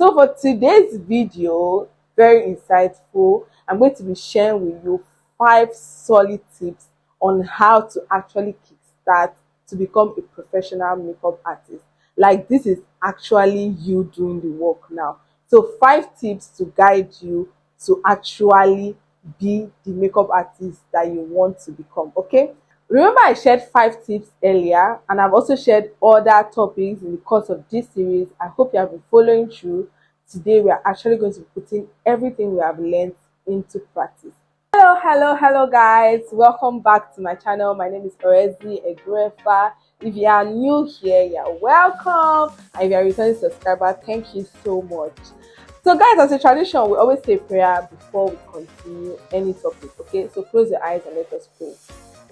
So for today's video, very insightful, I'm going to be sharing with you 5 solid tips on how to actually kickstart to become a professional makeup artist. Like, this is actually you doing the work now. So 5 tips to guide you to actually be the makeup artist that you want to become. Okay, remember I shared 5 tips earlier, and I've also shared other topics in the course of this series. I hope you have been following through. Today we are actually going to be putting everything we have learned into practice. Hello guys, welcome back to my channel. My name is Orezi Egrefa. If you are new here, you're welcome, and if you're a returning subscriber, thank you so much. So guys, as a tradition, we always say prayer before we continue any topic. Okay, so close your eyes and let us pray.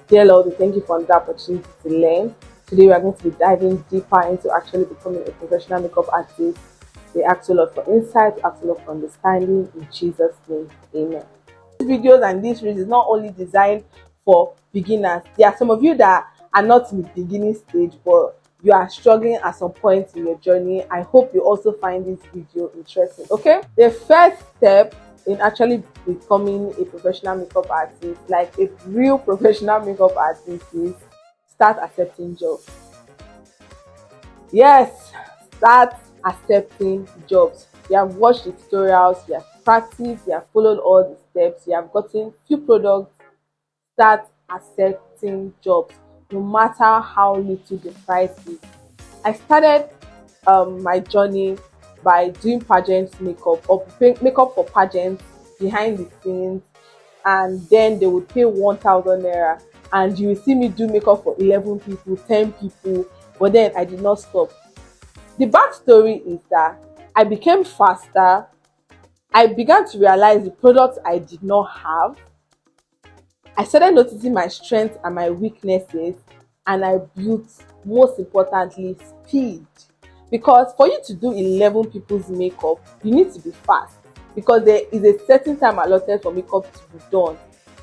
Dear Lord, we thank you for the opportunity to learn. Today we are going to be diving deeper into actually becoming a professional makeup artist. We ask you, Lord, for insight, we ask you, Lord, for understanding. In Jesus' name, amen. These videos and this series is not only designed for beginners. There are some of you that are not in the beginning stage, but you are struggling at some point in your journey. I hope you also find this video interesting. Okay, the first step in actually becoming a professional makeup artist, like a real professional makeup artist, is start accepting jobs. Yes, start accepting jobs. You have watched the tutorials, you have practiced, you have followed all the steps, you have gotten few products. Start accepting jobs, no matter how little the price is. I started my journey by doing pageant makeup, or makeup for pageants behind the scenes, and then they would pay 1,000 naira, and you will see me do makeup for 11 people, 10 people, but then I did not stop. The backstory is that I became faster. I began to realize the products I did not have. I started noticing my strengths and my weaknesses, and I built, most importantly, speed. Because for you to do 11 people's makeup, you need to be fast, because there is a certain time allotted for makeup to be done.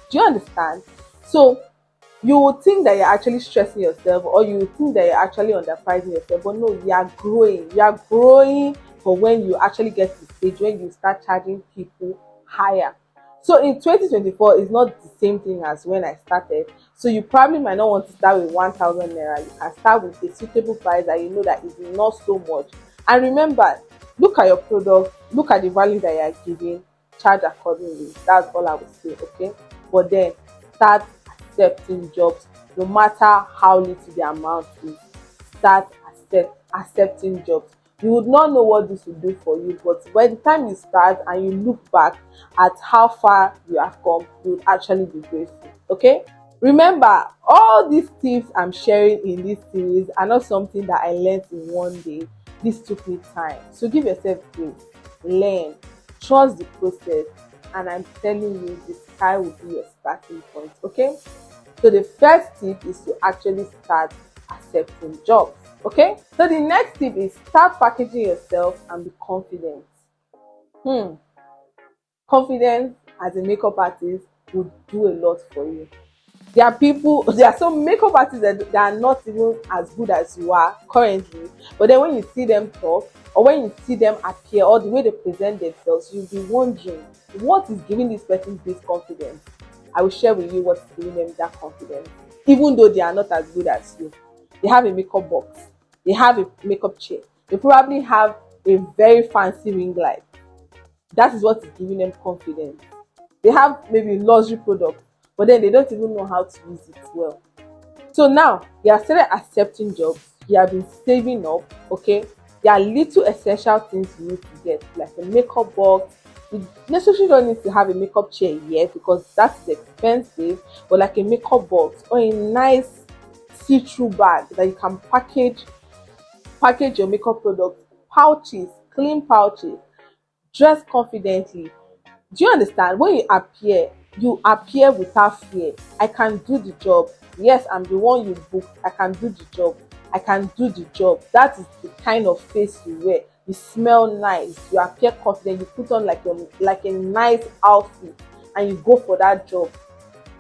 Do you understand? So you would think that you're actually stressing yourself, or you would think that you're actually underpricing yourself, but no, you are growing. You are growing for when you actually get to the stage when you start charging people higher. So in 2024, it's not the same thing as when I started. So you probably might not want to start with 1,000 naira. You can start with a suitable price that you know that is not so much. And remember, look at your product, look at the value that you are giving, charge accordingly. That's all I would say, okay? But then start accepting jobs, no matter how little the amount is. Start accepting jobs. You would not know what this will do for you, but by the time you start and you look back at how far you have come, you would actually be grateful. Okay, remember, all these tips I'm sharing in this series are not something that I learned in one day. This took me time, so give yourself grace, learn, trust the process, and I'm telling you, the sky will be your starting point. Okay, so the first tip is to actually start accepting jobs. Okay, so the next tip is start packaging yourself and be confident. Confidence as a makeup artist would do a lot for you. There are some makeup artists that are not even as good as you are currently, but then when you see them talk, or when you see them appear, or the way they present themselves, you'll be wondering, what is giving this person this confidence? I will share with you what's giving them that confidence, even though they are not as good as you. They have a makeup box, they have a makeup chair, they probably have a very fancy ring light. That is what is giving them confidence. They have maybe luxury products, but then they don't even know how to use it well. So now you have started accepting jobs, you have been saving up. Okay, there are little essential things you need to get, like a makeup box. You necessarily don't need to have a makeup chair yet, because that's expensive, but like a makeup box, or a nice see-through bag that you can package your makeup products, pouches, clean pouches, dress confidently. Do you understand? When you appear without fear. I can do the job. Yes, I'm the one you booked. I can do the job. I can do the job. That is the kind of face you wear. You smell nice, you appear confident, you put on like a nice outfit, and you go for that job.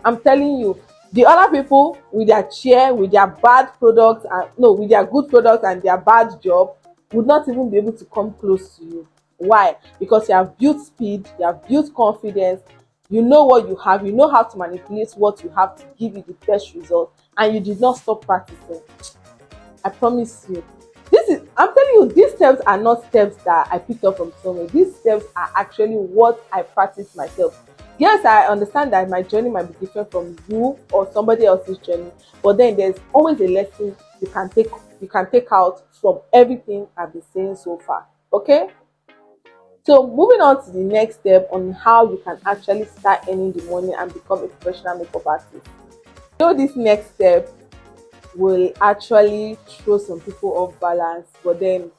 I'm telling you, the other people with their chair, with their bad products, and no, with their good products and their bad job, would not even be able to come close to you. Why? Because you have built speed, you have built confidence, you know what you have, you know how to manipulate what you have to give you the best result, and you did not stop practicing. I promise you. I'm telling you, these steps are not steps that I picked up from somewhere. These steps are actually what I practice myself. Yes, I understand that my journey might be different from you or somebody else's journey, but then there's always a lesson you can take out from everything I've been saying so far. Okay? So moving on to the next step on how you can actually start earning the money and become a professional makeup artist. This next step will actually throw some people off balance, but then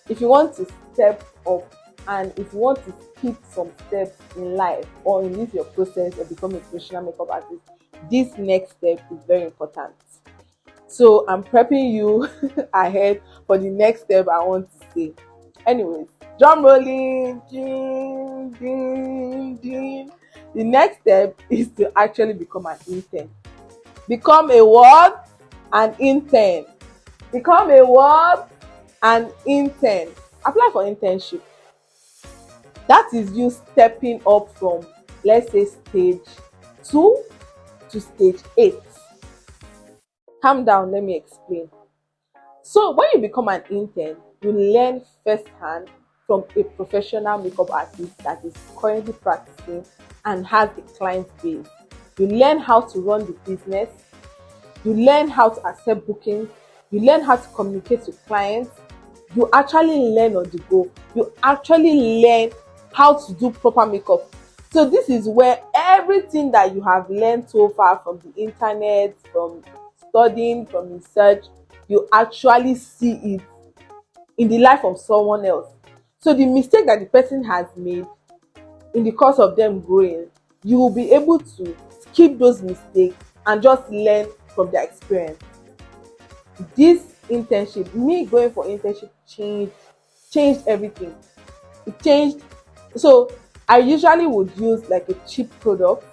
if you want to step up and if you want to skip some steps in life or in this your process of becoming a professional makeup artist, this next step is very important. So I'm prepping you ahead for the next step I want to say. Anyways, drum rolling, ding, ding, ding. The next step is to actually become an intern. Become a what? An intern. Become a what? An intern. Apply for internship. That is you stepping up from, let's say, stage 2 to stage 8. Calm down, let me explain. So when you become an intern, you learn firsthand from a professional makeup artist that is currently practicing and has a client base. You learn how to run the business. You learn how to accept bookings. You learn how to communicate with clients. You actually learn on the go. You actually learn how to do proper makeup. So this is where everything that you have learned so far from the internet, from studying, from research, you actually see it in the life of someone else. So the mistake that the person has made in the course of them growing, you will be able to skip those mistakes and just learn from their experience. This internship, me going for internship changed everything. It changed. So I usually would use like a cheap product,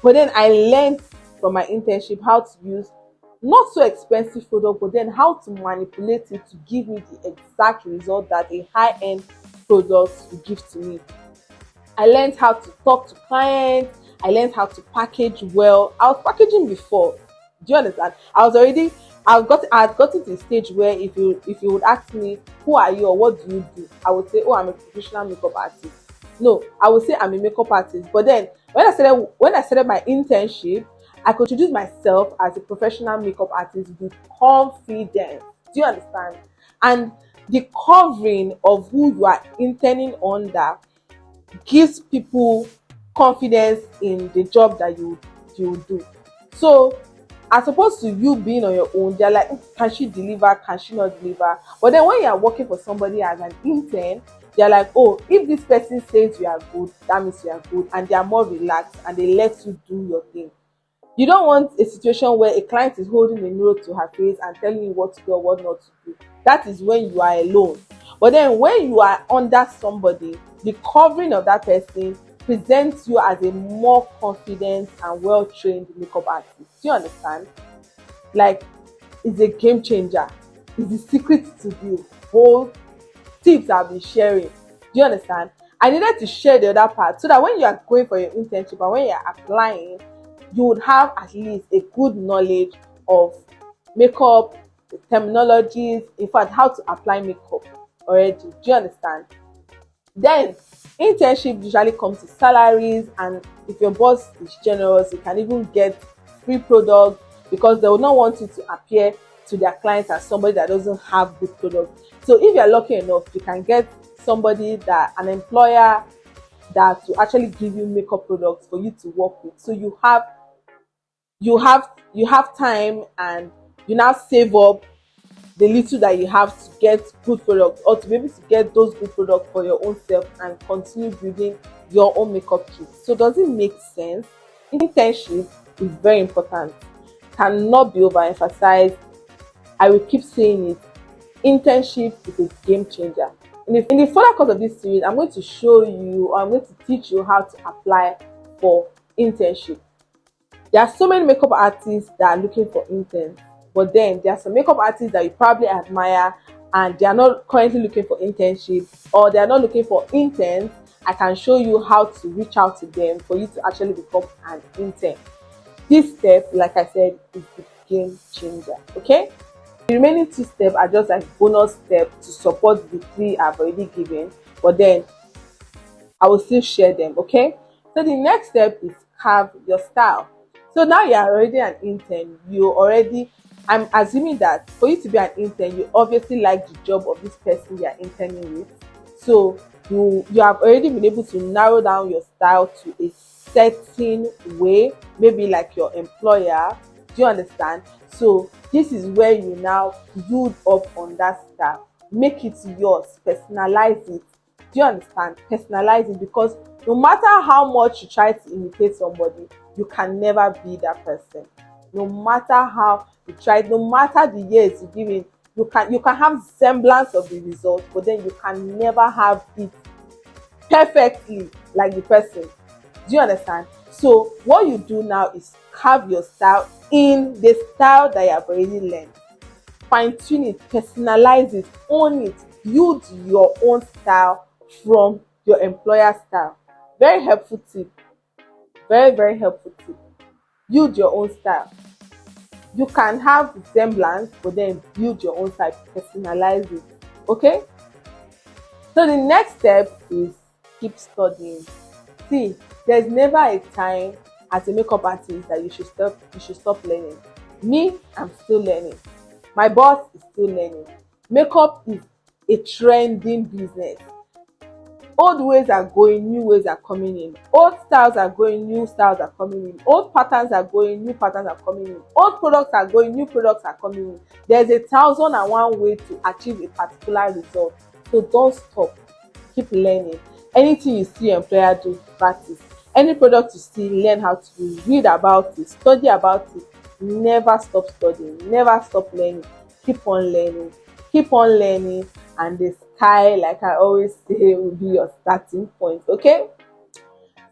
but then I learned from my internship how to use not so expensive product, but then how to manipulate it to give me the exact result that a high-end product will give to me. I learned how to talk to clients. I learned how to package well. I was packaging before. Do you understand? I had gotten to the stage where if you would ask me who are you or what do you do, I would say, oh, I'm a professional makeup artist. No, I would say I'm a makeup artist. But then when I started my internship, I could introduce myself as a professional makeup artist with confidence. Do you understand? And the covering of who you are interning under gives people confidence in the job that you do. So as opposed to you being on your own, they're like, can she deliver? Can she not deliver? But then when you are working for somebody as an intern, they're like, oh, if this person says you are good, that means you are good, and they are more relaxed and they let you do your thing. You don't want a situation where a client is holding a mirror to her face and telling you what to do or what not to do. That is when you are alone. But then when you are under somebody, the covering of that person presents you as a more confident and well-trained makeup artist. Do you understand? Like, it's a game changer. It's the secret to the whole tips I've been sharing. Do you understand? I needed to share the other part so that when you are going for your internship and when you are applying, you would have at least a good knowledge of makeup, terminologies, in fact, how to apply makeup already. Do you understand? Then internship usually comes with salaries, and if your boss is generous, you can even get free products because they will not want you to appear to their clients as somebody that doesn't have good products. So if you're lucky enough, you can get an employer that will actually give you makeup products for you to work with. So you have time, and you now save up the little that you have to get good products or to be able to get those good products for your own self and continue building your own makeup kit. So does it make sense? Internship is very important, cannot be overemphasized. I will keep saying it. Internship is a game changer. In the further course of this series, I'm going to show you, or I'm going to teach you how to apply for internship. There are so many makeup artists that are looking for interns, but then there are some makeup artists that you probably admire and they are not currently looking for internship, or they are not looking for interns, I can show you how to reach out to them for you to actually become an intern. This step, like I said, is the game changer. Okay, the remaining 2 steps are just like bonus steps to support the 3 I've already given, but then I will still share them. Okay, so the next step is carve your style. So now you are already an intern, I'm assuming that for you to be an intern, you obviously like the job of this person you are interning with. So you have already been able to narrow down your style to a certain way, maybe like your employer. Do you understand? So this is where you now build up on that style, make it yours, personalize it. Do you understand? Personalize it, because no matter how much you try to imitate somebody, you can never be that person. No matter how you try, no matter the years you give it, you can have semblance of the result, but then you can never have it perfectly like the person. Do you understand? So what you do now is carve your style in the style that you have already learned. Fine tune it, personalize it, own it, build your own style from your employer style. Very helpful tip. Very, very helpful tip. Build your own style. You can have semblance, but then build your own style, personalize it. Okay? So the next step is keep studying. See, there's never a time as a makeup artist that you should stop learning. Me, I'm still learning. My boss is still learning. Makeup is a trending business. Old ways are going, new ways are coming in. Old styles are going, new styles are coming in. Old patterns are going, new patterns are coming in. Old products are going, new products are coming in. There's 1,001 way to achieve a particular result. So don't stop. Keep learning. Anything you see your employer do, practice. Any product you see, learn how to read about it, study about it. Never stop studying. Never stop learning. Keep on learning. Keep on learning, and the sky, like I always say, will be your starting point. Okay,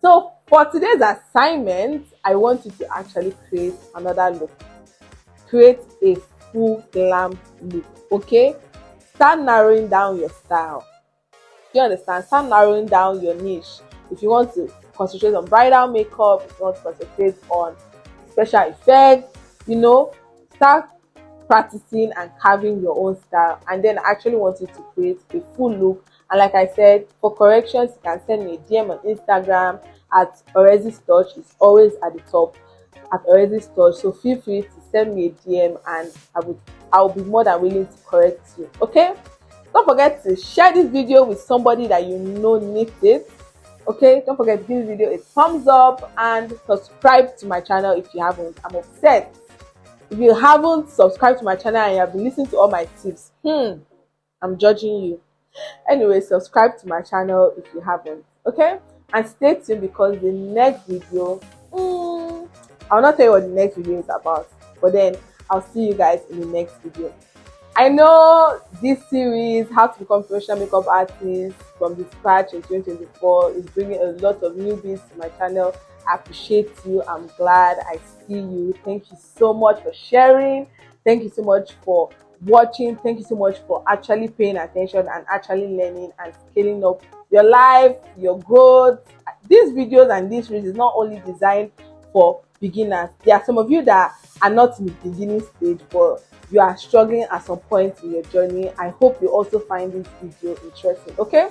so for today's assignment, I want you to actually create another look. Create a full glam look. Okay, start narrowing down your style. Do you understand? Start narrowing down your niche. If you want to concentrate on bridal makeup, if you want to concentrate on special effects, start practicing and carving your own style. And then I actually want you to create a full look. And like I said, for corrections, you can send me a DM on Instagram at orezistouch. It's always at the top, at orezistouch. So feel free to send me a DM, and I'll be more than willing to correct you. Okay, don't forget to share this video with somebody that you know needs it. Okay, don't forget to give this video a thumbs up and subscribe to my channel if you haven't. I'm upset if you haven't subscribed to my channel and you have been listening to all my tips. I'm judging you. Anyway, subscribe to my channel if you haven't. Okay, and stay tuned, because the next video, I'll not tell you what the next video is about, but then I'll see you guys in the next video. I know this series, How to Become Professional Makeup Artist from the Scratch in 2024, is bringing a lot of newbies to my channel. I appreciate you. I'm glad I see you. Thank you so much for sharing. Thank you so much for watching. Thank you so much for actually paying attention and actually learning and scaling up your life, your growth. These videos and this series is not only designed for beginners. There are some of you that are not in the beginning stage, but you are struggling at some point in your journey. I hope you also find this video interesting. Okay,